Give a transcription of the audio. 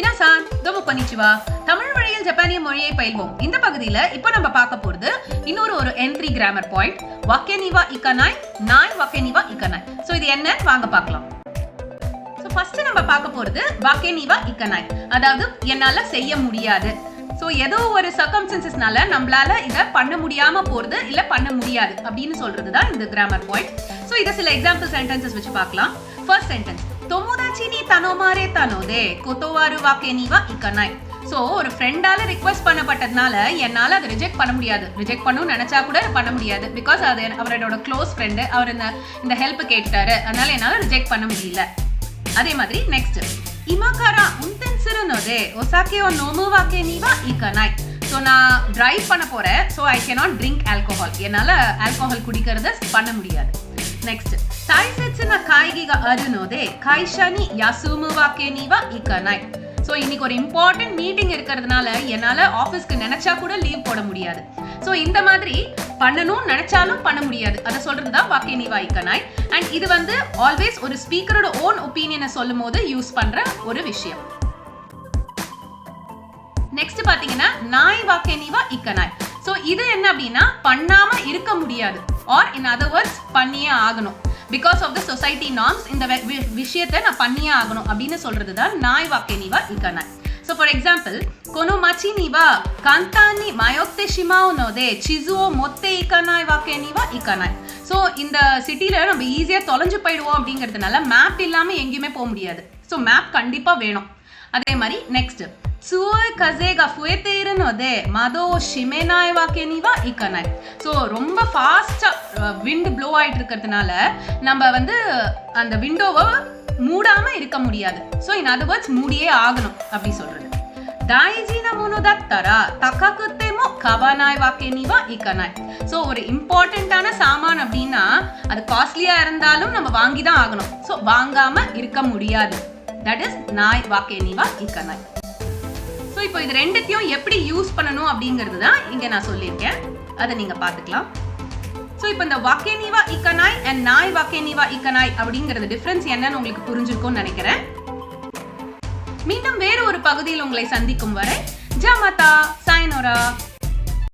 மினாசான் டோமோ கொன்னிச்சிவா. தமிழ் வழியில் ஜப்பானிய மொழியை பயில்வோம். இந்த பகுதியில இப்போ நம்ம பார்க்க போறது இன்னொரு என்ட்ரி கிராமர் பாயிண்ட். வாக்கே நிவா இக்கனாய், நாய் வாக்கே நிவா இக்கனாய். சோ இது என்னன்னு வாங்க பார்க்கலாம். சோ ஃபர்ஸ்ட் நம்ம பார்க்க போறது வாக்கே நிவா இக்கனாய், அதாவது என்னால செய்ய முடியாது. சோ ஏதோ ஒரு சர்க்கம்ஸ்டன்சஸ்னால நம்மளால இத பண்ண முடியாம போறது இல்ல பண்ண முடியாது அப்படின்னு சொல்றது தான் இந்த கிராமர் பாயிண்ட். சோ இத சில எக்ஸாம்பிள் சென்டென்சஸ் வச்சு பார்க்கலாம். ஃபர்ஸ்ட் சென்டென்ஸ், தொமோதாச்சி நீ தனோமாரே தனோதே கோத்தோவாரு வாக்கே நிவா இக்கனாய். சோ ஒரு ஃப்ரெண்டால ரிக்வெஸ்ட் பண்ணப்பட்டதுனால என்னால அதை ரிஜெக்ட் பண்ண முடியாது. ரிஜெக்ட் பண்ணணும்னு நினைச்சா கூட பண்ண முடியாது. பிகாஸ் அது அவரோட க்ளோஸ் ஃப்ரெண்டு, அவர் இந்த ஹெல்ப் கேட்டாரு, அதனால என்னால ரிஜெக்ட் பண்ண முடியல. அதே மாதிரி நெக்ஸ்ட், இமாகாரா உன்தென்சுரு நோதே ஒசாக்கே ஓ நோமு வாக்கே நிவா இக்கனாய். ஸோ நான் டிரைவ் பண்ண போறேன், so I cannot drink alcohol. என்னால் ஆல்கோஹால் குடிக்கிறத பண்ண முடியாது. நெக்ஸ்ட், தாய்செட்சுன காய்கிக அருனோதே கைஷானி யாசுமு வாக்கே நிவா இக்கனாய். ஸோ இன்னைக்கு ஒரு இம்பார்ட்டன்ட் மீட்டிங் இருக்கிறதுனால என்னால் ஆஃபீஸ்க்கு நினைச்சா கூட லீவ் போட முடியாது. ஸோ இந்த மாதிரி பண்ணணும்னு நினைச்சாலும் பண்ண முடியாது. அதை சொல்றது தான் வாக்கே நிவா இக்கனாய். அண்ட் இது ஆல்வேஸ் ஒரு ஸ்பீக்கரோட ஓன் ஒப்பீனியனை சொல்லும் போது யூஸ் பண்ற ஒரு விஷயம். நெக்ஸ்ட் பாத்தீங்கன்னா நாய் வாக்கே நிவா இக்கனாய். சோ இது என்ன அப்படின்னா பண்ணாம இருக்க முடியாது, ஆர் இன் அதர் வேர்ட்ஸ் பண்ணியே ஆகணும். Because of the society norms இந்த விஷயத்தை நான் பண்ணியே ஆகணும் அப்படின்னு சொல்றது தான் நாய் வாக்கே நிவா இக்கனாய். ஸோ ஃபார் எக்ஸாம்பிள், கொனோ மச்சி நிவா காந்தானி மயோக்தே ஷிமாவோ நோதே சிசுவோ மொத்தே இக்கனாய் வாக்கே நிவா இக்கனாய். ஸோ இந்த சிட்டில நம்ம ஈஸியாக தொலைஞ்சு போயிடுவோம் அப்படிங்கிறதுனால மேப் இல்லாம எங்கேயுமே போக முடியாது. ஸோ மேப் கண்டிப்பா வேணும். அதே மாதிரி நெக்ஸ்ட், சுவோய் கசேகா ஃபுயத்தே இருனோதே மதோ ஷிமேனாய் வாக்கே நிவா இக்கனாய். ஸோ ரொம்ப ஃபாஸ்டா விண்ட் ப்ளோ ஆயிட்டு இருக்கிறதுனால நம்ம அந்த விண்டோவை மூடாம இருக்க முடியாது. ஸோ இன் அதர் வேர்ட்ஸ் மூடியே ஆகணும் அப்படி சொல்றது. தாய்ஜின மோனோதத்தரா தக்காக்குத்தேமோ கவானாய் வாக்கே நிவா இக்கனாய். ஸோ ஒரு இம்பார்ட்டன்டான சாமான் அப்படின்னா அது காஸ்ட்லியா இருந்தாலும் நம்ம வாங்கி தான் ஆகணும். ஸோ வாங்காம இருக்க முடியாது. தட் இஸ் நாய் வாக்கே நிவா இக்கனாய். ஸோ இப்போ இது ரெண்டுத்தையும் எப்படி யூஸ் பண்ணணும் அப்படிங்கிறது தான் இங்க நான் சொல்லியிருக்கேன். அதை நீங்க பார்த்துக்கலாம். ஸோ இப்போ இந்த வாக்கே நிவா இக்கனாய் அண்ட் நாய் வாக்கே நிவா இக்கனாய் அப்படிங்கிறது டிஃபரன்ஸ் என்னன்னு உங்களுக்கு புரிஞ்சிருக்கும்னு நினைக்கிறேன். மீண்டும் வேறு ஒரு பகுதியில் உங்களை சந்திக்கும் வரை ஜாமாதா சாயனோரா.